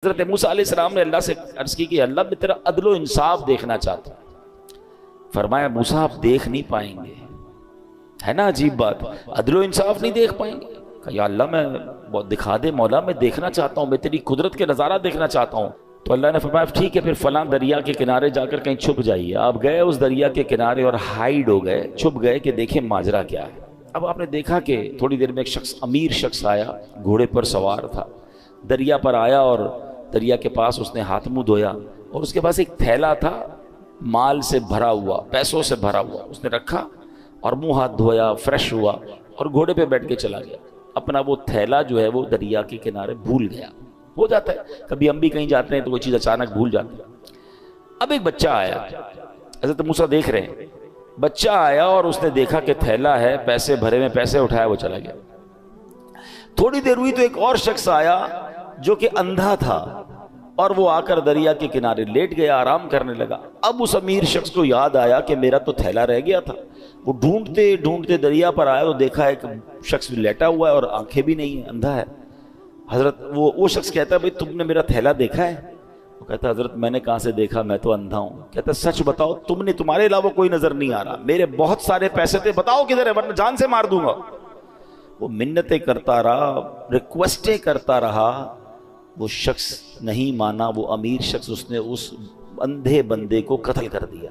حضرت موسیٰ علیہ السلام نے اللہ سے عرض کی کہ اللہ میں تیرا عدل و انصاف دیکھنا چاہتا ہوں۔ فرمایا موسیٰ آپ دیکھ نہیں پائیں گے، ہے نا عجیب بات، عدل و انصاف نہیں دیکھ پائیں گے۔ کہا یا اللہ میں دکھا دے مولا، میں دیکھنا چاہتا ہوں، میں تیری قدرت کے نظارہ دیکھنا چاہتا ہوں۔ تو اللہ نے فرمایا ٹھیک ہے، پھر فلاں دریا کے کنارے جا کر کہیں چھپ جائیے۔ آپ گئے اس دریا کے کنارے اور ہائیڈ ہو گئے، چھپ گئے کہ دیکھیں ماجرا کیا ہے۔ اب آپ نے دیکھا کہ تھوڑی دیر میں ایک شخص، امیر شخص آیا، گھوڑے پر سوار تھا، دریا پر آیا اور دریا کے پاس اس نے ہاتھ منہ دھویا اور اس کے پاس ایک تھیلا تھا مال سے بھرا ہوا، پیسوں سے بھرا ہوا، اس نے رکھا اور منہ ہاتھ دھویا، فریش ہوا اور گھوڑے پہ بیٹھ کے چلا گیا۔ اپنا وہ تھیلا جو ہے وہ دریا کے کنارے بھول گیا۔ ہو جاتا ہے کبھی ہم بھی کہیں جاتے ہیں تو کوئی چیز اچانک بھول جاتے ہیں۔ اب ایک بچہ آیا، حضرت موسیٰ دیکھ رہے ہیں، بچہ آیا اور اس نے دیکھا کہ تھیلا ہے، پیسے بھرے میں، پیسے اٹھایا، وہ چلا گیا۔ تھوڑی دیر ہوئی تو ایک اور شخص آیا جو کہ اندھا تھا اور وہ آ کر دریا کے کنارے لیٹ گیا، آرام کرنے لگا۔ اب اس امیر شخص کو یاد آیا کہ میرا تو تھیلا رہ گیا تھا۔ وہ ڈھونڈتے ڈھونڈتے دریا پر آیا تو دیکھا ایک شخص لیٹا ہوا ہے اور آنکھیں بھی نہیں ہیں، اندھا ہے۔ حضرت وہ شخص کہتا ہے بھئی تم نے میرا تھیلا دیکھا ہے؟ وہ کہتا ہے حضرت میں نے کہاں سے دیکھا، میں تو اندھا ہوں۔ کہتا ہے سچ بتاؤ، تمہارے علاوہ کوئی نظر نہیں آ رہا، میرے بہت سارے پیسے تھے، بتاؤ کدھر ہے ورنہ جان سے مار دوں گا۔ وہ منتیں کرتا رہا، ریکویسٹیں کرتا رہا، وہ شخص نہیں مانا، وہ امیر شخص، اس نے اس اندھے بندے کو قتل کر دیا۔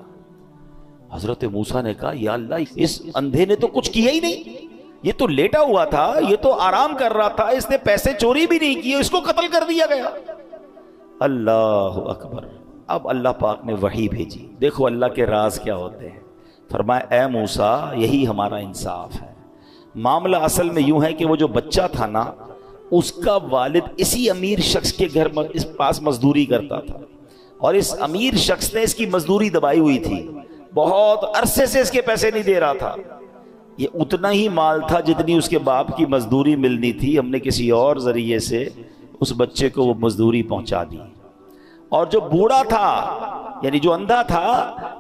حضرت موسیٰ نے کہا یا اللہ، اس اندھے نے تو کچھ کیا ہی نہیں، یہ تو لیٹا ہوا تھا، یہ تو آرام کر رہا تھا، اس نے پیسے چوری بھی نہیں کیے، اس کو قتل کر دیا گیا۔ اللہ اکبر۔ اب اللہ پاک نے وحی بھیجی، دیکھو اللہ کے راز کیا ہوتے ہیں۔ فرمایا اے موسیٰ، یہی ہمارا انصاف ہے۔ معاملہ اصل میں یوں ہے کہ وہ جو بچہ تھا نا، اس کا والد اسی امیر شخص کے گھر اس پاس مزدوری کرتا تھا اور اس امیر شخص نے اس کی مزدوری دبائی ہوئی تھی، بہت عرصے سے اس کے پیسے نہیں دے رہا تھا۔ یہ اتنا ہی مال تھا جتنی اس کے باپ کی مزدوری ملنی تھی، ہم نے کسی اور ذریعے سے اس بچے کو وہ مزدوری پہنچا دی۔ اور جو بوڑھا تھا، یعنی جو اندھا تھا،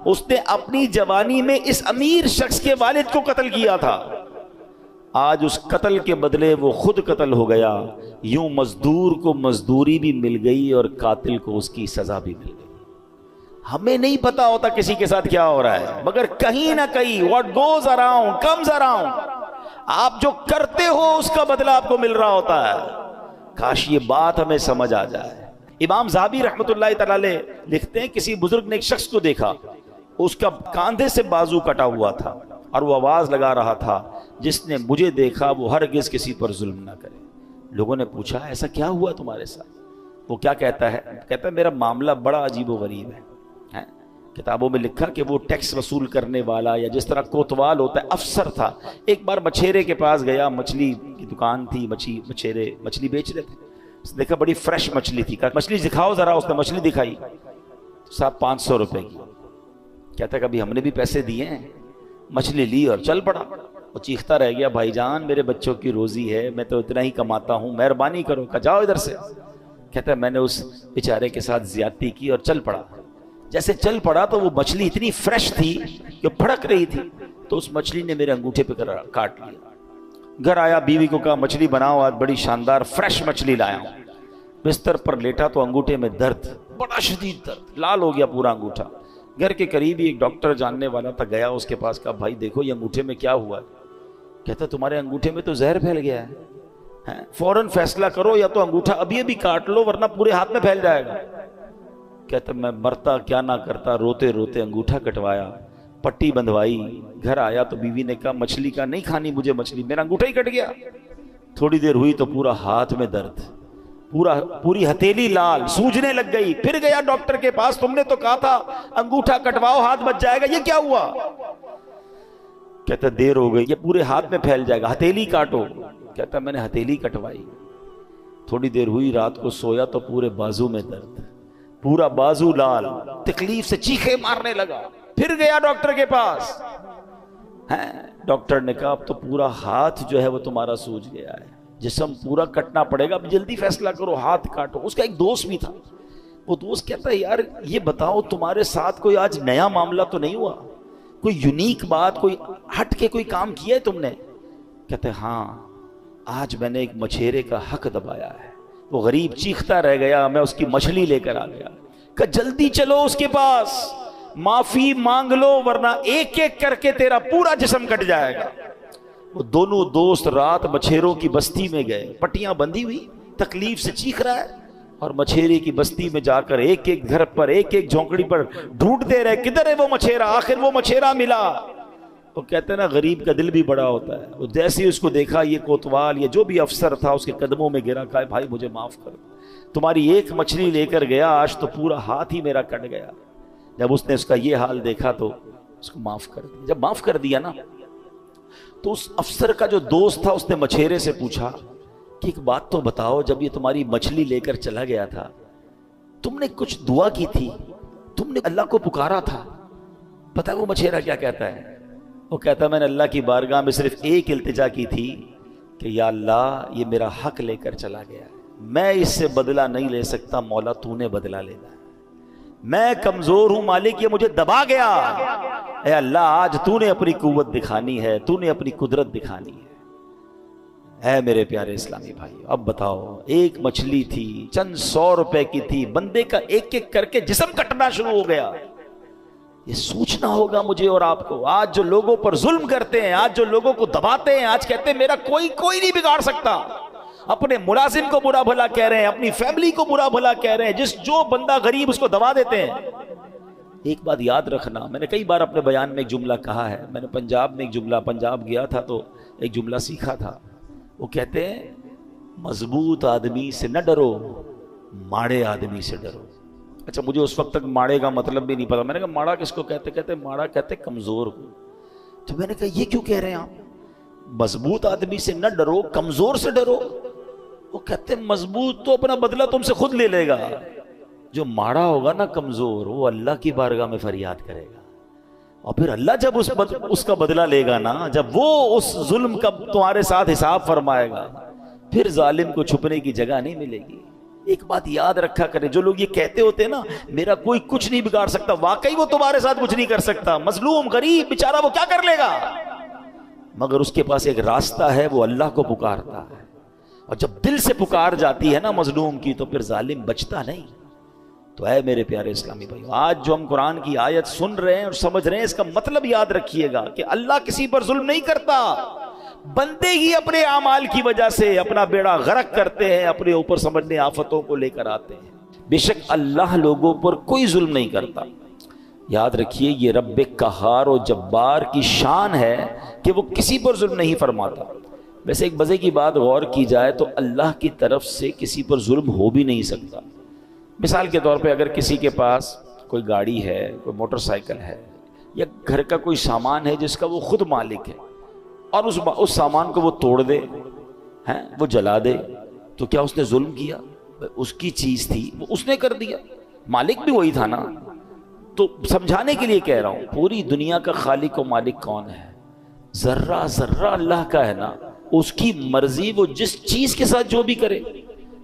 اس نے اپنی جوانی میں اس امیر شخص کے والد کو قتل کیا تھا۔ آج اس قتل کے بدلے وہ خود قتل ہو گیا، یوں مزدور کو مزدوری بھی مل گئی اور قاتل کو اس کی سزا بھی مل گئی۔ ہمیں نہیں پتا ہوتا کسی کے ساتھ کیا ہو رہا ہے، مگر کہیں نہ کہیں what goes around comes around، آپ جو کرتے ہو اس کا بدلہ آپ کو مل رہا ہوتا ہے۔ کاش یہ بات ہمیں سمجھ آ جائے۔ امام ذہبی رحمۃ اللہ تعالی علیہ لکھتے ہیں کسی بزرگ نے ایک شخص کو دیکھا، اس کا کاندھے سے بازو کٹا ہوا تھا اور وہ آواز لگا رہا تھا جس نے مجھے دیکھا وہ ہرگز کسی پر ظلم نہ کرے۔ لوگوں نے پوچھا ایسا کیا ہوا تمہارے ساتھ؟ وہ کیا کہتا ہے؟ کہتا ہے میرا معاملہ بڑا عجیب و غریب ہے۔ کتابوں میں لکھا کہ وہ ٹیکس وصول کرنے والا یا جس طرح کوتوال ہوتا ہے افسر تھا۔ ایک بار مچھیرے کے پاس گیا، مچھلی کی دکان تھی، مچھیرے مچھلی بیچ رہے تھے۔ اس نے دیکھا بڑی فریش مچھلی تھی، کہا مچھلی دکھاؤ ذرا۔ اس نے مچھلی دکھائی، صاحب 500 روپے کی۔ کہتا کبھی ہم نے بھی پیسے دیے ہیں؟ مچھلی لی اور چل پڑا۔ وہ چیختا رہ گیا بھائی جان میرے بچوں کی روزی ہے، میں تو اتنا ہی کماتا ہوں، مہربانی کرو۔ کہا جاؤ ادھر سے۔ کہتا ہے میں نے اس بیچارے کے ساتھ زیادتی کی اور چل پڑا۔ جیسے چل پڑا تو وہ مچھلی اتنی فریش تھی کہ پھڑک رہی تھی، تو اس مچھلی نے میرے انگوٹھے پہ کاٹ لیا۔ گھر آیا، بیوی کو کہا مچھلی بناؤ، آج بڑی شاندار فریش مچھلی لایا ہوں۔ بستر پر لیٹا تو انگوٹھے میں درد، بڑا شدید درد، لال ہو گیا پورا انگوٹھا۔ گھر کے قریب ہی ایک ڈاکٹر جاننے والا تھا، گیا اس کے پاس، کہا بھائی دیکھو یہ انگوٹھے میں کیا ہوا ہے۔ کہتا تمہارے انگوٹھے میں تو زہر پھیل گیا ہے، فوراً فیصلہ کرو، یا تو انگوٹھا ابھی ابھی کاٹ لو ورنہ پورے ہاتھ میں پھیل جائے گا۔ کہتا میں مرتا کیا نہ کرتا، روتے روتے انگوٹھا کٹوایا، پٹی بندھوائی۔ گھر آیا تو بیوی نے کہا مچھلی کا نہیں کھانی مجھے مچھلی، میرا انگوٹھا ہی کٹ گیا۔ تھوڑی دیر ہوئی تو پورا ہاتھ میں درد، پوری ہتھیلی لال، سوجنے لگ گئی۔ پھر گیا ڈاکٹر کے پاس، تم نے تو کہا تھا انگوٹھا کٹواؤ ہاتھ بچ جائے گا، یہ کیا ہوا؟ کہتا دیر ہو گئی، یہ پورے ہاتھ میں پھیل جائے گا، ہتھیلی کاٹو۔ کہتا میں نے ہتھیلی کٹوائی۔ تھوڑی دیر ہوئی، رات کو سویا تو پورے بازو میں درد، پورا بازو لال، تکلیف سے چیخے مارنے لگا۔ پھر گیا ڈاکٹر کے پاس، ڈاکٹر نے کہا اب تو پورا ہاتھ جو ہے وہ تمہارا سوج گیا ہے، جسم پورا کٹنا پڑے گا، اب جلدی فیصلہ کرو، ہاتھ کاٹو۔ اس کا ایک دوست بھی تھا، وہ دوست کہتا ہے یار یہ بتاؤ تمہارے ساتھ کوئی آج نیا معاملہ تو نہیں ہوا، کوئی یونیک بات، کوئی ہٹ کے کوئی کام کیا ہے تم نے؟ کہتے ہاں آج میں نے ایک مچھیرے کا حق دبایا ہے، وہ غریب چیختا رہ گیا، میں اس کی مچھلی لے کر آ گیا، کہ جلدی چلو اس کے پاس، معافی مانگ لو ورنہ ایک ایک کر کے تیرا پورا جسم کٹ جائے گا۔ وہ دونوں دوست رات مچھیروں کی بستی میں گئے، پٹیاں بندھی ہوئی، تکلیف سے چیخ رہا ہے، اور مچھیرے کی بستی میں جا کر ایک ایک گھر پر، ایک ایک جھونکڑی پر ڈھونڈتے رہے، کدھر ہے وہ مچھیرا؟ آخر وہ مچھیرا ملا۔ وہ کہتے ہیں نا غریب کا دل بھی بڑا ہوتا ہے، وہ جیسے ہی اس کو دیکھا، یہ کوتوال یہ جو بھی افسر تھا اس کے قدموں میں گرا، کہا بھائی مجھے معاف کر، تمہاری ایک مچھلی لے کر گیا، آج تو پورا ہاتھ ہی میرا کٹ گیا۔ جب اس نے اس کا یہ حال دیکھا تو اس کو معاف کر دیا۔ جب معاف کر دیا نا تو اس افسر کا جو دوست تھا اس نے مچھیرے سے پوچھا کہ ایک بات تو بتاؤ، جب یہ تمہاری مچھلی لے کر چلا گیا تھا تم نے کچھ دعا کی تھی، تم نے اللہ کو پکارا تھا؟ پتہ وہ مچھیرا کیا کہتا ہے؟ وہ کہتا ہے میں نے اللہ کی بارگاہ میں صرف ایک التجا کی تھی کہ یا اللہ یہ میرا حق لے کر چلا گیا، میں اس سے بدلہ نہیں لے سکتا، مولا تو نے بدلہ لینا ہے، میں کمزور ہوں مالک، یہ مجھے دبا گیا، اے اللہ آج تو نے اپنی قوت دکھانی ہے، تو نے اپنی قدرت دکھانی ہے۔ اے میرے پیارے اسلامی بھائی، اب بتاؤ، ایک مچھلی تھی، چند 100 روپے کی تھی، بندے کا ایک ایک کر کے جسم کٹنا شروع ہو گیا۔ یہ سوچنا ہوگا مجھے اور آپ کو، آج جو لوگوں پر ظلم کرتے ہیں، آج جو لوگوں کو دباتے ہیں، آج کہتے ہیں میرا کوئی نہیں بگاڑ سکتا، اپنے ملازم کو برا بھلا کہہ رہے ہیں، اپنی فیملی کو برا بھلا کہہ رہے ہیں، جو بندہ غریب اس کو دبا دیتے ہیں۔ ایک بات یاد رکھنا، میں نے کئی بار اپنے بیان میں ایک جملہ کہا ہے، میں نے پنجاب گیا تھا تو ایک جملہ سیکھا تھا، وہ کہتے ہیں مضبوط آدمی سے نہ ڈرو، ماڑے آدمی سے ڈرو۔ اچھا مجھے اس وقت تک ماڑے کا مطلب بھی نہیں پتا، میں نے کہا ماڑا کس کو کہتے ماڑا کہتے کمزور کو۔ تو میں نے کہا یہ کیوں کہہ رہے ہیں آپ، مضبوط آدمی سے نہ ڈرو کمزور سے ڈرو؟ وہ کہتے ہیں مضبوط تو اپنا بدلہ تم سے خود لے لے گا، جو ماڑا ہوگا نا کمزور، وہ اللہ کی بارگاہ میں فریاد کرے گا، اور پھر اللہ جب اس کا بدلہ لے گا نا، جب وہ اس ظلم کا تمہارے ساتھ حساب فرمائے گا، پھر ظالم کو چھپنے کی جگہ نہیں ملے گی۔ ایک بات یاد رکھا کریں، جو لوگ یہ کہتے ہوتے ہیں نا میرا کوئی کچھ نہیں بگاڑ سکتا، واقعی وہ تمہارے ساتھ کچھ نہیں کر سکتا، مظلوم غریب بیچارہ وہ کیا کر لے گا، مگر اس کے پاس ایک راستہ ہے، وہ اللہ کو پکارتا ہے، اور جب دل سے پکار جاتی ہے نا مظلوم کی تو پھر ظالم بچتا نہیں۔ تو اے میرے پیارے اسلامی بھائی، آج جو ہم قرآن کی آیت سن رہے ہیں اور سمجھ رہے ہیں، اس کا مطلب یاد رکھیے گا کہ اللہ کسی پر ظلم نہیں کرتا، بندے ہی اپنے اعمال کی وجہ سے اپنا بیڑا غرق کرتے ہیں، اپنے اوپر سمجھنے آفتوں کو لے کر آتے ہیں۔ بے شک اللہ لوگوں پر کوئی ظلم نہیں کرتا۔ یاد رکھیے یہ رب قہار و جبار کی شان ہے کہ وہ کسی پر ظلم نہیں فرماتا۔ ویسے ایک مزے کی بات غور کی جائے تو اللہ کی طرف سے کسی پر ظلم ہو بھی نہیں سکتا۔ مثال کے طور پہ اگر کسی کے پاس کوئی گاڑی ہے، کوئی موٹر سائیکل ہے، یا گھر کا کوئی سامان ہے جس کا وہ خود مالک ہے، اور اس سامان کو وہ توڑ دے، وہ جلا دے، تو کیا اس نے ظلم کیا؟ اس کی چیز تھی، وہ اس نے کر دیا، مالک بھی وہی تھا نا۔ تو سمجھانے کے لیے کہہ رہا ہوں، پوری دنیا کا خالق و مالک کون ہے؟ ذرہ ذرہ اللہ کا ہے نا، اس کی مرضی، وہ جس چیز کے ساتھ جو بھی کرے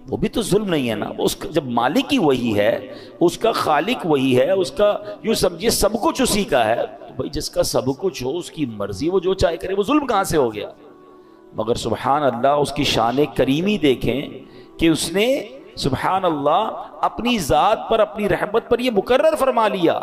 وہ بھی تو ظلم نہیں ہے نا۔ جب مالک ہی وہی ہے، اس کا خالق وہی ہے، اس کا یوں سمجھیے سب کچھ اسی کا ہے، تو بھائی جس کا سب کچھ ہو، اس کی مرضی، وہ جو چاہے کرے، وہ ظلم کہاں سے ہو گیا؟ مگر سبحان اللہ اس کی شان کریمی دیکھیں کہ اس نے سبحان اللہ اپنی ذات پر، اپنی رحمت پر یہ مقرر فرما لیا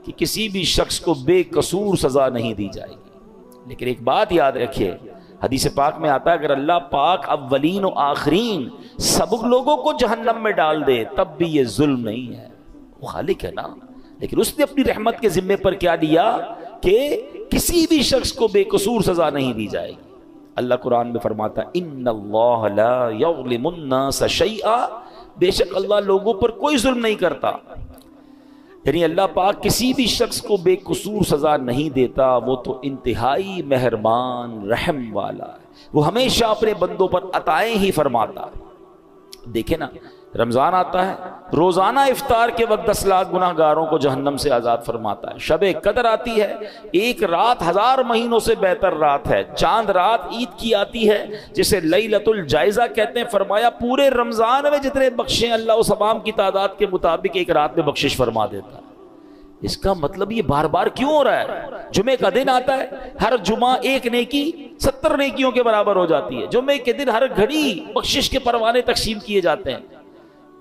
کہ کسی بھی شخص کو بے قصور سزا نہیں دی جائے گی۔ لیکن ایک بات یاد رکھیے، حدیث پاک میں آتا ہے اگر اللہ پاک اولین و آخرین سب لوگوں کو جہنم میں ڈال دے تب بھی یہ ظلم نہیں ہے، وہ خالق ہے نا۔ لیکن اس نے اپنی رحمت کے ذمے پر کیا لیا کہ کسی بھی شخص کو بے قصور سزا نہیں دی جائے گی۔ اللہ قرآن میں فرماتا ہے ان اللہ لا یظلم الناس شیئا، بے شک اللہ لوگوں پر کوئی ظلم نہیں کرتا، یعنی اللہ پاک کسی بھی شخص کو بے قصور سزا نہیں دیتا، وہ تو انتہائی مہربان رحم والا ہے، وہ ہمیشہ اپنے بندوں پر عطائیں ہی فرماتا ہے۔ دیکھیں نا رمضان آتا ہے، روزانہ افطار کے وقت 10 لاکھ گناہ گاروں کو جہنم سے آزاد فرماتا ہے۔ شب قدر آتی ہے، ایک رات 1000 مہینوں سے بہتر رات ہے، چاند رات عید کی آتی ہے جسے لیلۃ الجائزہ کہتے ہیں۔ فرمایا پورے رمضان میں جتنے بخشیں اللہ اس عوام کی تعداد کے مطابق ایک رات میں بخشش فرما دیتا ہے۔ اس کا مطلب یہ بار بار کیوں ہو رہا ہے؟ جمعے کا دن آتا ہے، ہر جمعہ ایک نیکی 70 نیکیوں کے برابر ہو جاتی ہے. جمعے کے دن ہر گھڑی بخشش کے پروانے تقسیم کیے جاتے ہیں.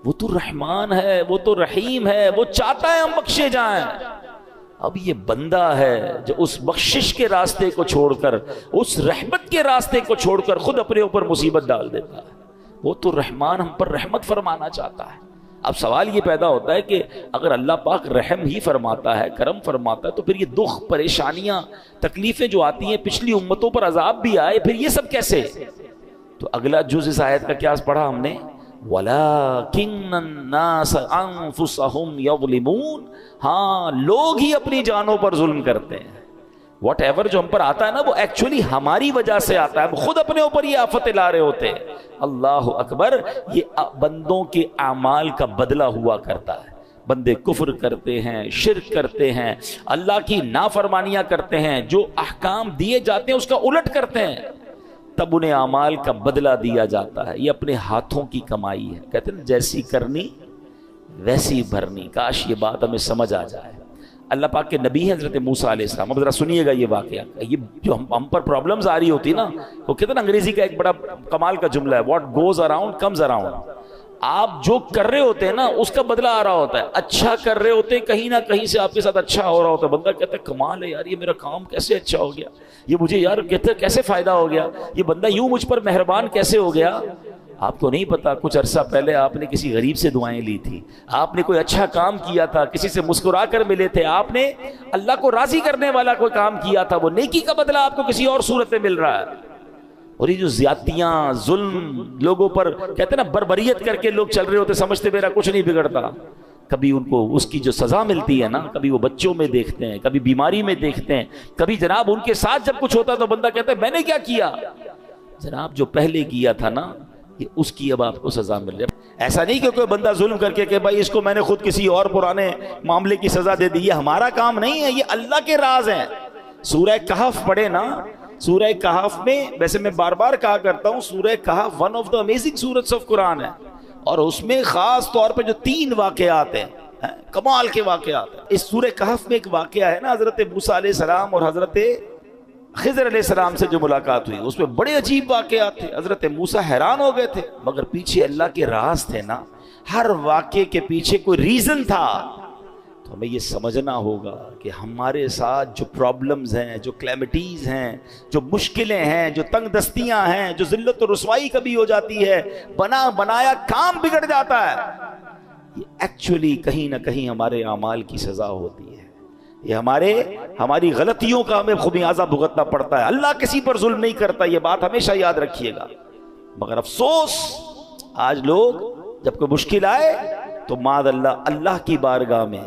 وہ تو رحمان ہے، وہ تو رحیم ہے، وہ چاہتا ہے ہم بخشے جائیں. اب یہ بندہ ہے جو اس بخشش کے راستے کو چھوڑ کر، اس رحمت کے راستے کو چھوڑ کر خود اپنے اوپر مصیبت ڈال دیتا ہے. وہ تو رحمان ہم پر رحمت فرمانا چاہتا ہے. اب سوال یہ پیدا ہوتا ہے کہ اگر اللہ پاک رحم ہی فرماتا ہے، کرم فرماتا ہے، تو پھر یہ دکھ، پریشانیاں، تکلیفیں جو آتی ہیں، پچھلی امتوں پر عذاب بھی آئے، پھر یہ سب کیسے؟ تو اگلا جز اس آیت کا کیا پڑھا ہم نے؟ وَلَٰكِنَّ النَّاسَ أَنفُسَهُمْ يَظْلِمُونَ. ہاں، لوگ ہی اپنی جانوں پر ظلم کرتے ہیں. واٹ ایور جو ہم پر آتا ہے نا، وہ ایکچولی ہماری وجہ سے آتا ہے. ہم خود اپنے اوپر یہ آفت لا رہے ہوتے ہیں. اللہ اکبر. یہ بندوں کے اعمال کا بدلہ ہوا کرتا ہے. بندے کفر کرتے ہیں، شرک کرتے ہیں، اللہ کی نافرمانیاں کرتے ہیں، جو احکام دیے جاتے ہیں اس کا الٹ کرتے ہیں، تب انہیں اعمال کا بدلہ دیا جاتا ہے. یہ اپنے ہاتھوں کی کمائی ہے. کہتے ہیں جیسی کرنی ویسی بھرنی. کاش یہ بات ہمیں سمجھ آ جائے. اللہ پاک کے نبی ہیں حضرت موسیٰ علیہ السلام. اب ذرا سنیے گا یہ واقعہ. یہ جو ہم پر پرابلمز آ رہی ہوتی نا، وہ کہتے ہیں انگریزی کا ایک بڑا کمال کا جملہ ہے، what goes around comes around. آپ جو کر رہے ہوتے ہیں نا اس کا بدلہ آ رہا ہوتا ہے. اچھا کر رہے ہوتے ہیں، کہیں نہ کہیں سے آپ کے ساتھ اچھا ہو رہا ہوتا ہے. بندہ کہتا ہے کمال ہے یار، یہ میرا کام کیسے اچھا ہو گیا، یہ مجھے یار کہتے کیسے فائدہ ہو گیا، یہ بندہ یوں مجھ پر مہربان کیسے ہو گیا. آپ کو نہیں پتا کچھ عرصہ پہلے آپ نے کسی غریب سے دعائیں لی تھی، آپ نے کوئی اچھا کام کیا تھا، کسی سے مسکرا کر ملے تھے، آپ نے اللہ کو راضی کرنے والا کوئی کام کیا تھا. وہ نیکی کا بدلہ آپ کو کسی اور صورت میں مل رہا ہے. اور یہ جو زیادتیاں، ظلم لوگوں پر، کہتے ہیں نا بربریت کر کے لوگ چل رہے ہوتے، سمجھتے میرا کچھ نہیں بگڑتا. کبھی ان کو اس کی جو سزا ملتی ہے نا، کبھی وہ بچوں میں دیکھتے ہیں، کبھی بیماری میں دیکھتے ہیں، کبھی جناب ان کے ساتھ جب کچھ ہوتا ہے تو بندہ کہتا ہے میں نے کیا کیا. جناب جو پہلے کیا تھا نا، یہ اس کی اب آپ کو سزا مل رہی ہے. ایسا نہیں کہ کوئی بندہ ظلم کر کے کہ بھائی اس کو میں نے خود کسی اور پرانے معاملے کی سزا دے دی. یہ ہمارا کام نہیں ہے، یہ اللہ کے راز ہیں. سورہ کہف پڑھے نا، سورہ کہف میں، ویسے میں بار بار کہا کرتا ہوں، سورہ کہف ون آف دا امیزنگ سورتس آف قرآن ہے. اور اس میں خاص طور پہ جو 3 واقعات ہیں، کمال کے واقعات ہیں. اس سورہ کہف میں ایک واقعہ ہے نا، حضرت موسیٰ علیہ السلام اور حضرت خضر علیہ السلام سے جو ملاقات ہوئی، اس میں بڑے عجیب واقعات تھے. حضرت موسیٰ حیران ہو گئے تھے، مگر پیچھے اللہ کے راز تھے نا. ہر واقعے کے پیچھے کوئی ریزن تھا. تو ہمیں یہ سمجھنا ہوگا کہ ہمارے ساتھ جو پرابلمز ہیں، جو کلیمٹیز ہیں، جو مشکلیں ہیں، جو تنگ دستیاں ہیں، جو ذلت و رسوائی کبھی ہو جاتی ہے، بنایا کام بگڑ جاتا ہے، یہ ایکچولی کہیں نہ کہیں ہمارے اعمال کی سزا ہوتی ہے. یہ ہماری غلطیوں کا ہمیں خمیازہ بھگتنا پڑتا ہے. اللہ کسی پر ظلم نہیں کرتا، یہ بات ہمیشہ یاد رکھیے گا. مگر افسوس آج لوگ جب کوئی مشکل آئے تو معاذ اللہ اللہ کی بارگاہ میں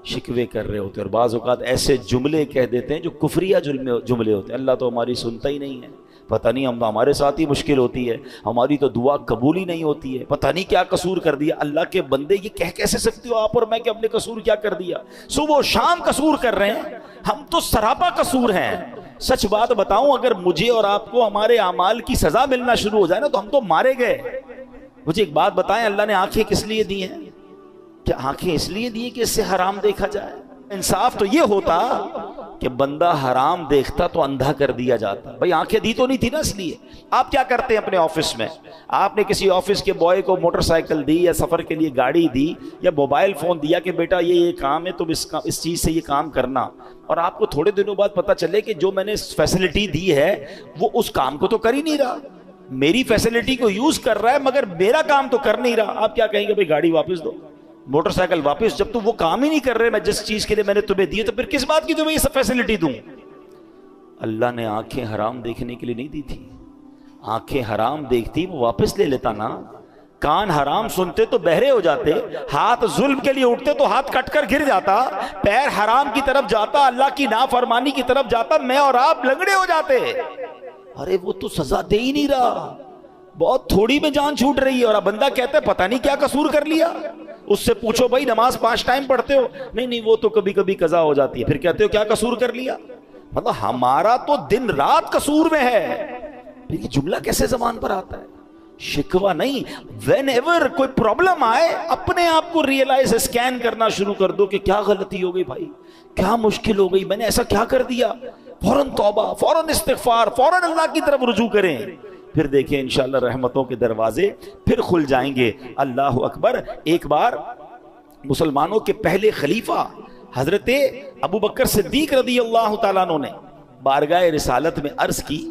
شکوے کر رہے ہوتے ہیں، اور بعض اوقات ایسے جملے کہہ دیتے ہیں جو کفریہ جملے ہوتے ہیں. اللہ تو ہماری سنتا ہی نہیں ہے، پتہ نہیں ہم تو ہمارے ساتھ ہی مشکل ہوتی ہے، ہماری تو دعا قبول ہی نہیں ہوتی ہے، پتہ نہیں کیا قصور کر دیا. اللہ کے بندے یہ کہہ کیسے سکتے ہو آپ اور میں کہ ہم نے قصور کیا کر دیا؟ صبح و شام قصور کر رہے ہیں، ہم تو سراپا قصور ہیں. سچ بات بتاؤں، اگر مجھے اور آپ کو ہمارے اعمال کی سزا ملنا شروع ہو جائے نا تو ہم تو مارے گئے. مجھے ایک بات بتائیں، اللہ نے آنکھیں کس لیے دی ہیں؟ کہ آنکھیں اس لیے دی کہ اس سے حرام دیکھا جائے. انصاف تو یہ ہوتا کہ بندہ حرام دیکھتا تو اندھا کر دیا جاتا. بھائی آنکھیں دی تو نہیں تھی نا اس لیے. آپ کیا کرتے ہیں اپنے آفس میں؟ آپ نے کسی آفس کے بوائے کو موٹر سائیکل دی، یا سفر کے لیے گاڑی دی، یا موبائل فون دیا کہ بیٹا یہ کام ہے، تم اس چیز سے یہ کام کرنا. اور آپ کو تھوڑے دنوں بعد پتہ چلے کہ جو میں نے فیسلٹی دی ہے وہ اس کام کو تو کر ہی نہیں رہا، میری فیسلٹی کو یوز کر رہا ہے مگر میرا کام تو کر نہیں رہا. آپ کیا کہیں گے؟ بھائی گاڑی واپس دو، موٹر سائیکل واپس. جب تم وہ کام ہی نہیں کر رہے میں جس چیز کے لیے میں نے تمہیں دی تو پھر کس بات کی تمہیں یہ سب فیسلٹی دوں؟ اللہ نے آنکھیں حرام دیکھنے کے لیے نہیں دی تھی. آنکھیں حرام دیکھتی وہ واپس لے لیتا نا. کان حرام سنتے تو بہرے ہو جاتے، ہاتھ ظلم کے لیے اٹھتے تو ہاتھ کٹ کر گر جاتا، پیر حرام کی طرف جاتا، اللہ کی نافرمانی کی طرف جاتا، میں اور آپ لنگڑے ہو جاتے. ارے وہ تو سزا دے ہی نہیں رہا، بہت تھوڑی میں جان چھوٹ رہی ہے. اور بندہ کہتا ہے پتہ نہیں کیا قصور کر لیا. اس سے پوچھو بھائی نماز 5 ٹائم پڑھتے ہو؟ نہیں وہ تو کبھی کبھی قضا ہو جاتی ہے. پھر کہتے ہو کیا قصور کر لیا؟ مطلب ہمارا تو دن رات قصور میں ہے. پھر یہ جملہ کیسے زبان پر آتا ہے؟ شکوہ نہیں. وین ایور کوئی پرابلم آئے اپنے آپ کو ریئلائز اسکین کرنا شروع کر دو کہ کیا غلطی ہو گئی بھائی, کیا مشکل ہو گئی, میں نے ایسا کیا کر دیا. فوراً توبہ, فوراً استغفار, فوراً اللہ کی طرف رجوع کریں. پھر دیکھیں انشاءاللہ رحمتوں کے دروازے پھر کھل جائیں گے. اللہ اکبر. ایک بار مسلمانوں کے پہلے خلیفہ حضرت ابو بکر صدیق رضی اللہ تعالیٰ عنہ نے بارگاہ رسالت میں عرض کی.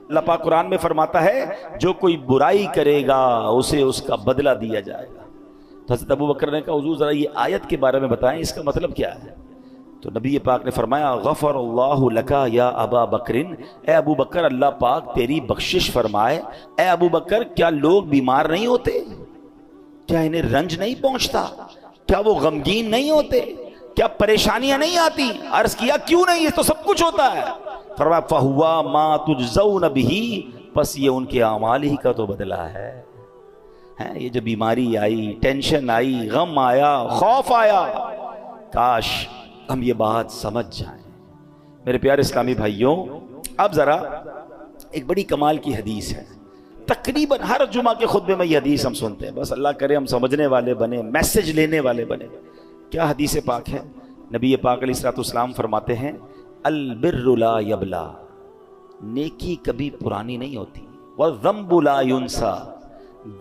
اللہ پاک قرآن میں فرماتا ہے جو کوئی برائی کرے گا اسے اس کا بدلہ دیا جائے گا. تو حضرت ابو بکر نے کہا حضور ذرا یہ آیت کے بارے میں بتائیں, اس کا مطلب کیا ہے. تو نبی پاک نے فرمایا غفر اللہ لکا یا ابا بکرن, اے ابو بکر اللہ پاک تیری بخشش فرمائے. اے ابو بکر کیا لوگ بیمار نہیں ہوتے, کیا انہیں رنج نہیں پہنچتا, کیا وہ غمگین نہیں ہوتے, کیا پریشانیاں نہیں آتی. عرض کیا کیوں نہیں, یہ تو سب کچھ ہوتا ہے. فرمایا فہوا ما تجزون بہ, پس یہ ان کے اعمال ہی کا تو بدلہ ہے. یہ جو بیماری آئی, ٹینشن آئی, غم آیا, خوف آیا, کاش ہم یہ بات سمجھ جائیں. میرے پیارے اسلامی بھائیوں, اب ذرا ایک بڑی کمال کی حدیث ہے. تقریباً ہر جمعہ کے خطبے میں یہ حدیث ہم سنتے ہیں, بس اللہ کرے ہم سمجھنے والے بنے, میسج لینے والے بنے. کیا حدیث پاک ہے. نبی پاک علیہ الصلوۃ والسلام فرماتے ہیں البر لا یبلا, نیکی کبھی پرانی نہیں ہوتی. والذنب لا ینسا,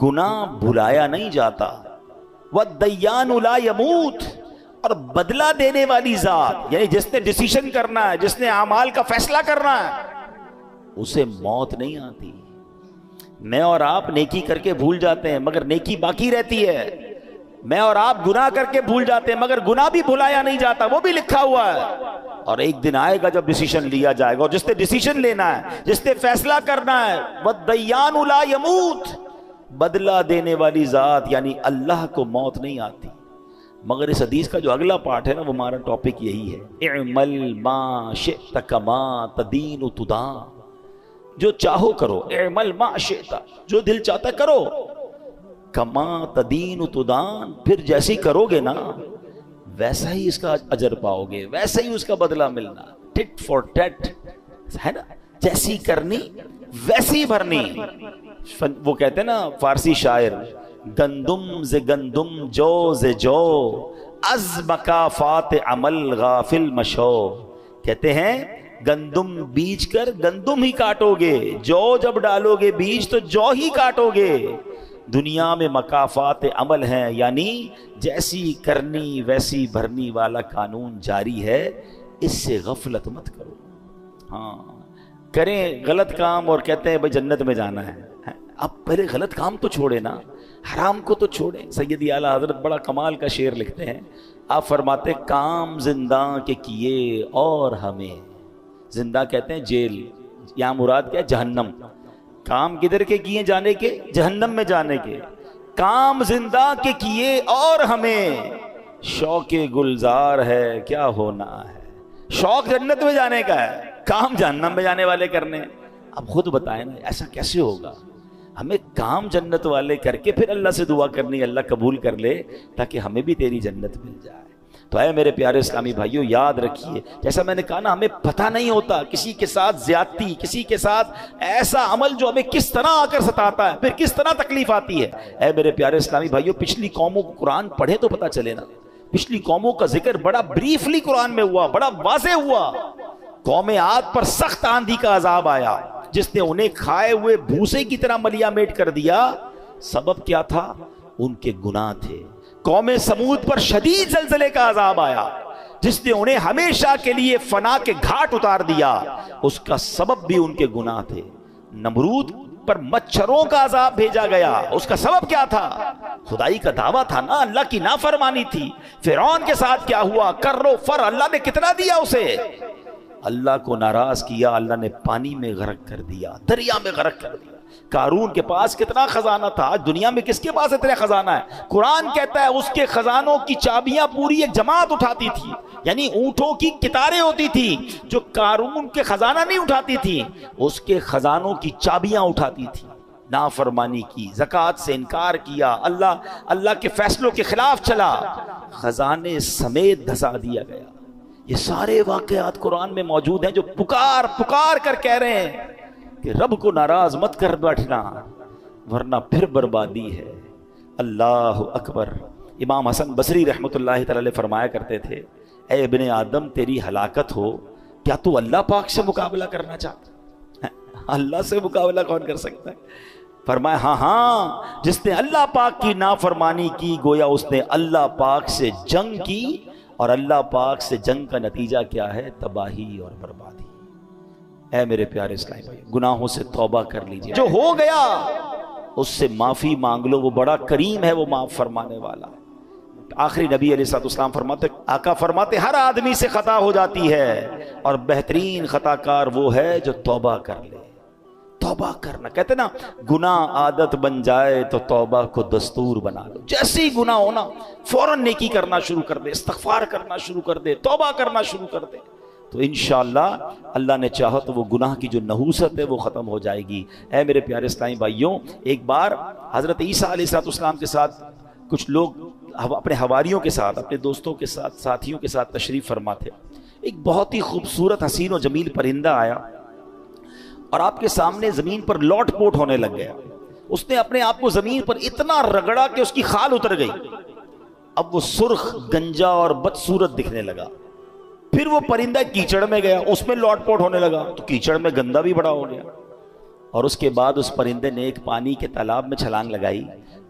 گناہ بھلایا نہیں جاتا. والدیان لا یموت, اور بدلہ دینے والی ذات یعنی جس نے ڈیسیشن کرنا ہے, جس نے اعمال کا فیصلہ کرنا ہے, اسے موت نہیں آتی. میں اور آپ نیکی کر کے بھول جاتے ہیں مگر نیکی باقی رہتی ہے. میں اور آپ گناہ کر کے بھول جاتے ہیں مگر گناہ بھی بھلایا نہیں جاتا, وہ بھی لکھا ہوا ہے. اور ایک دن آئے گا جب ڈیسیشن لیا جائے گا, اور جس نے ڈیسیشن لینا ہے, جس نے فیصلہ کرنا ہے, والدیان لا یموت, بدلہ دینے والی ذات یعنی اللہ کو موت نہیں آتی. مگر اس حدیث کا جو اگلا پارٹ ہے نا, وہ ہمارا ٹاپک یہی ہے. اعمل ما شئت کما تدین تدان, جو چاہو کرو. اعمل ما شئت, جو دل چاہتا کرو. کما تدین تدان, پھر جیسی کرو گے نا ویسا ہی اس کا اجر پاؤ گے, ویسا ہی اس کا بدلہ ملنا. ٹٹ فور ٹٹ ہے نا, جیسی کرنی ویسی بھرنی. وہ کہتے ہیں نا فارسی شاعر, گندم ز گندم جو ز جو, از مکافات عمل غافل مشو. کہتے ہیں گندم بیج کر گندم ہی کاٹو گے, جو جب ڈالو گے بیج تو جو ہی کاٹو گے. دنیا میں مکافات عمل ہیں, یعنی جیسی کرنی ویسی بھرنی والا قانون جاری ہے, اس سے غفلت مت کرو. ہاں کریں غلط کام اور کہتے ہیں بھائی جنت میں جانا ہے. اب پہلے غلط کام تو چھوڑے نا, حرام کو تو چھوڑیں. سیدی اعلیٰ حضرت بڑا کمال کا شعر لکھتے ہیں. آپ فرماتے کام زندہ کے کیے اور ہمیں, زندہ کہتے ہیں جیل, یہاں مراد کیا ہے جہنم. کام کدھر کے کیے جانے کے, جہنم میں جانے کے. کام زندہ کے کیے اور ہمیں, شوق گلزار ہے کیا ہونا ہے. شوق جنت میں جانے کا ہے, کام جہنم میں جانے والے کرنے. اب خود بتائیں نا ایسا کیسے ہوگا. ہمیں کام جنت والے کر کے پھر اللہ سے دعا کرنی اللہ قبول کر لے تاکہ ہمیں بھی تیری جنت مل جائے. تو اے میرے پیارے اسلامی بھائیوں یاد رکھیے, جیسا میں نے کہا نا, ہمیں پتہ نہیں ہوتا کسی کے ساتھ زیادتی, کسی کے ساتھ ایسا عمل جو ہمیں کس طرح آ کر ستاتا ہے, پھر کس طرح تکلیف آتی ہے. اے میرے پیارے اسلامی بھائیوں, پچھلی قوموں کو قرآن پڑھے تو پتہ چلے نا. پچھلی قوموں کا ذکر بڑا بریفلی قرآن میں ہوا, بڑا واضح ہوا. قوم عاد پر سخت آندھی کا عذاب آیا جس نے انہیں کھائے ہوئے بھوسے کی طرح ملیا میٹ کر دیا. سبب کیا تھا؟ ان کے گناہ تھے. قوم سمود پر شدید زلزلے کا عذاب آیا جس نے انہیں ہمیشہ کے لیے فنا کے گھاٹ اتار دیا. اس کا سبب بھی ان کے گناہ تھے. نمرود پر مچھروں کا عذاب بھیجا گیا, اس کا سبب کیا تھا؟ خدائی کا دعویٰ تھا نا, اللہ کی نافرمانی تھی. فرعون کے ساتھ کیا ہوا؟ کرو فر, اللہ نے کتنا دیا اسے, اللہ کو ناراض کیا, اللہ نے پانی میں غرق کر دیا, دریا میں غرق کر دیا. قارون کے پاس کتنا خزانہ تھا, آج دنیا میں کس کے پاس اتنا خزانہ ہے؟ قرآن کہتا ہے اس کے خزانوں کی چابیاں پوری ایک جماعت اٹھاتی تھی, یعنی اونٹوں کی قطاریں ہوتی تھی جو قارون کے خزانہ نہیں اٹھاتی تھی, اس کے خزانوں کی چابیاں اٹھاتی تھی. نافرمانی کی, زکوٰۃ سے انکار کیا, اللہ کے فیصلوں کے خلاف چلا, خزانے سمیت دھسا دیا گیا. یہ سارے واقعات قرآن میں موجود ہیں جو پکار پکار کر کہہ رہے ہیں کہ رب کو ناراض مت کر بیٹھنا, ورنہ پھر بربادی ہے۔ اللہ اکبر۔ امام حسن بصری رحمۃ اللہ تعالی علیہ فرمایا کرتے تھے، اے ابن آدم تیری ہلاکت ہو، کیا تو اللہ پاک سے مقابلہ کرنا چاہتا ہے؟ اللہ سے مقابلہ کون کر سکتا ہے؟ فرمایا ہاں ہاں، جس نے اللہ پاک کی نافرمانی کی گویا اس نے اللہ پاک سے جنگ کی، اور اللہ پاک سے جنگ کا نتیجہ کیا ہے؟ تباہی اور بربادی۔ اے میرے پیارے اسلامی بھائی، گناہوں سے توبہ کر لیجئے، جو ہو گیا اس سے معافی مانگ لو، وہ بڑا کریم ہے، وہ معاف فرمانے والا ہے۔ آخری نبی علیہ الصلوۃ والسلام فرماتے، آقا فرماتے ہر آدمی سے خطا ہو جاتی ہے، اور بہترین خطا کار وہ ہے جو توبہ کر لے۔ توبہ کرنا، کہتے نا گناہ عادت بن جائے تو توبہ کو دستور بنا لو۔ جیسے ہی گناہ ہونا فوراً نیکی کرنا شروع کر دے، استغفار کرنا شروع کر دے، توبہ کرنا شروع کر دے، تو انشاءاللہ اللہ نے چاہا تو وہ گناہ کی جو نحوست ہے وہ ختم ہو جائے گی۔ اے میرے پیارے اسلامی بھائیوں، ایک بار حضرت عیسیٰ علیہ السلام کے ساتھ کچھ لوگ اپنے حواریوں کے ساتھ، اپنے دوستوں کے ساتھ، ساتھیوں کے ساتھ تشریف فرما تھے۔ ایک بہت ہی خوبصورت حسین و جمیل پرندہ آیا اور آپ کے سامنے زمین پر لوٹ پوٹ ہونے لگ گیا۔ اس نے اپنے آپ کو زمین پر اتنا رگڑا کہ اس کی خال اتر گئی۔ اب وہ سرخ، گنجا اور بدصورت دکھنے لگا۔ پھر وہ پرندہ کیچڑ میں گیا، اس میں لوٹ پوٹ ہونے لگا تو کیچڑ میں گندا بھی بڑا ہو گیا۔ اور اس کے بعد اس پرندے نے ایک پانی کے تالاب میں چھلانگ لگائی۔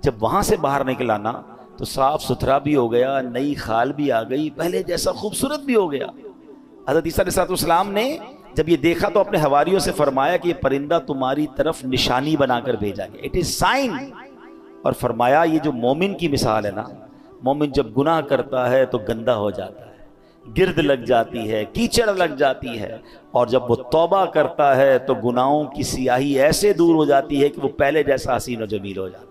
جب وہاں سے باہر نکل آنا تو صاف ستھرا بھی ہو گیا، نئی خال بھی آ گئی، پہلے جیسا خوبصورت بھی ہو گیا۔ حضرت عیسیٰ علیہ السلام نے جب یہ دیکھا تو اپنے حواریوں سے فرمایا کہ یہ پرندہ تمہاری طرف نشانی بنا کر بھیجا گیا، اٹ از سائن۔ اور فرمایا یہ جو مومن کی مثال ہے نا، مومن جب گناہ کرتا ہے تو گندا ہو جاتا ہے، گرد لگ جاتی ہے، کیچڑ لگ جاتی ہے، اور جب وہ توبہ کرتا ہے تو گناہوں کی سیاہی ایسے دور ہو جاتی ہے کہ وہ پہلے جیسا حسین و جمیل ہو جاتا ہے۔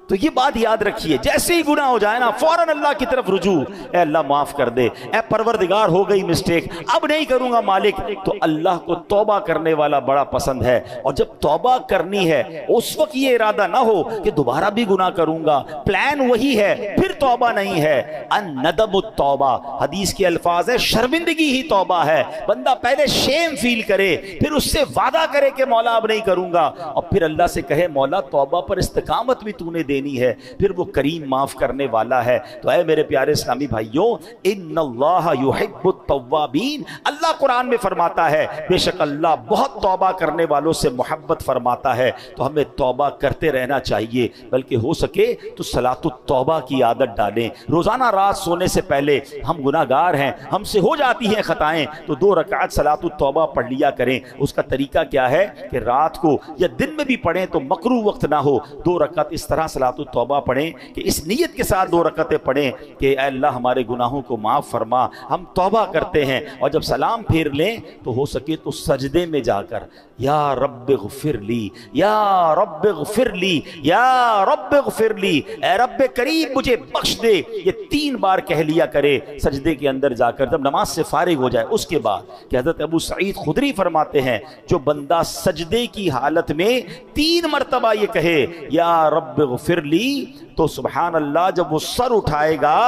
تو یہ بات یاد رکھیے، جیسے ہی گناہ ہو جائے نا فوراً اللہ کی طرف رجوع، اے اللہ معاف کر دے، اے پروردگار ہو گئی مسٹیک، اب نہیں کروں گا مالک۔ تو اللہ کو توبہ کرنے والا بڑا پسند ہے، اور جب توبہ کرنی ہے اس وقت یہ ارادہ نہ ہو کہ دوبارہ بھی گناہ کروں گا، پلان وہی ہے، پھر توبہ نہیں ہے۔ الندم التوبہ، حدیث کے الفاظ ہے شرمندگی ہی توبہ ہے۔ بندہ پہلے شیم فیل کرے، پھر اس سے وعدہ کرے کہ مولا اب نہیں کروں گا، اور پھر اللہ سے کہے مولا توبہ پر استقامت بھی تو نے دینی ہے، پھر وہ کریم معاف کرنے والا ہے۔ تو اے میرے پیارے اسلامی بھائیوں، ان اللہ یحب التوابین، اللہ قرآن میں فرماتا ہے بے شک اللہ بہت توبہ کرنے والوں سے محبت فرماتا ہے۔ تو ہمیں توبہ کرتے رہنا چاہیے، بلکہ ہو سکے تو صلاۃ التوبہ کی عادت ڈالیں۔ روزانہ رات سونے سے پہلے، ہم گناہ گار ہیں، ہم سے ہو جاتی ہیں خطائیں، تو 2 رکعت صلاۃ التوبہ پڑھ لیا کریں۔ اس کا طریقہ کیا ہے کہ رات کو یا دن میں بھی پڑھیں تو مکروہ وقت نہ ہو، 2 رکعت اس طرح صلاۃ توبہ پڑھیں کہ اس نیت کے ساتھ 2 رکعتیں پڑھیں کہ اے اللہ ہمارے گناہوں کو معاف فرما، ہم توبہ کرتے ہیں۔ اور جب سلام پھیر لیں تو ہو سکے تو سجدے میں جا کر یا رب اغفر لی، یا رب اغفر لی، یا رب اغفر لی، اے رب کریم مجھے بخش دے، یہ 3 بار کہہ لیا کرے سجدے کے اندر جا کر جب نماز سے فارغ ہو جائے۔ اس کے بعد کہ حضرت ابو سعید خدری فرماتے ہیں جو بندہ سجدے کی حالت میں 3 مرتبہ یہ کہے یا رب اغفر لی، تو سبحان اللہ جب وہ سر اٹھائے گا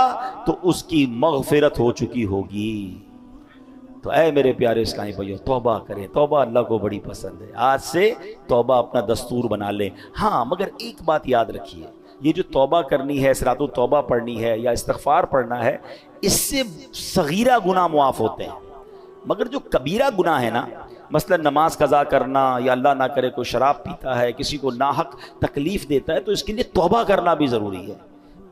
تو اس کی مغفرت ہو چکی ہوگی۔ تو اے میرے پیارے اسلامی بھائیو، توبہ کریں، توبہ اللہ کو بڑی پسند ہے۔ آج سے توبہ اپنا دستور بنا لیں۔ ہاں مگر ایک بات یاد رکھیے، یہ جو توبہ کرنی ہے، صلاۃ التوبہ پڑھنی ہے یا استغفار پڑھنا ہے، اس سے صغیرہ گناہ معاف ہوتے ہیں، مگر جو کبیرہ گناہ ہے نا، مثلا نماز قضا کرنا، یا اللہ نہ کرے کوئی شراب پیتا ہے، کسی کو ناحق تکلیف دیتا ہے، تو اس کے لیے توبہ کرنا بھی ضروری ہے۔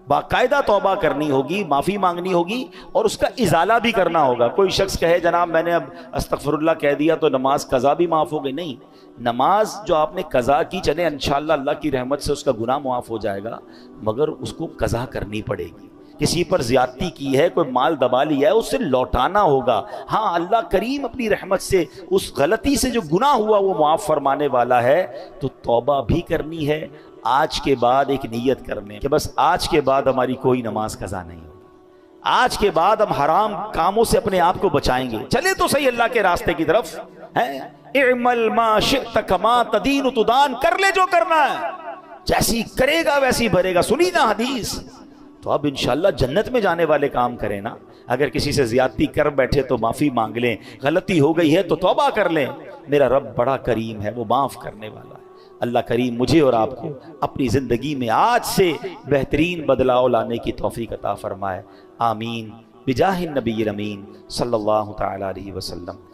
باقاعدہ توبہ کرنی ہوگی، معافی مانگنی ہوگی، اور اس کا ازالہ بھی کرنا ہوگا۔ کوئی شخص کہے جناب میں نے اب استغفر اللہ کہہ دیا تو نماز قضا بھی معاف ہو گئی، نہیں، نماز جو آپ نے قضا کی، چلے انشاءاللہ اللہ کی رحمت سے اس کا گناہ معاف ہو جائے گا، مگر اس کو قضا کرنی پڑے گی۔ کسی پر زیادتی کی ہے، کوئی مال دبا لیا ہے، اسے لوٹانا ہوگا۔ ہاں اللہ کریم اپنی رحمت سے اس غلطی سے جو گناہ ہوا وہ معاف فرمانے والا ہے، تو توبہ بھی کرنی ہے۔ آج کے بعد ایک نیت کرنے کہ بس آج کے بعد ہماری کوئی نماز قضا نہیں ہوگی، آج کے بعد ہم حرام کاموں سے اپنے آپ کو بچائیں گے۔ چلے تو صحیح اللہ کے راستے کی طرف، اعمل ما شئت کما تدین تدان، کر لے جو کرنا ہے، جیسی کرے گا ویسی بھرے گا، سنی نا حدیث۔ تو اب انشاءاللہ جنت میں جانے والے کام کریں نا۔ اگر کسی سے زیادتی کر بیٹھے تو معافی مانگ لیں، غلطی ہو گئی ہے تو توبہ کر لیں، میرا رب بڑا کریم ہے، وہ معاف کرنے والا ہے۔ اللہ کریم مجھے اور آپ کو اپنی زندگی میں آج سے بہترین بدلاؤ لانے کی توفیق عطا فرمائے، آمین بجاہ النبی الامین صلی اللہ تعالی علیہ وسلم۔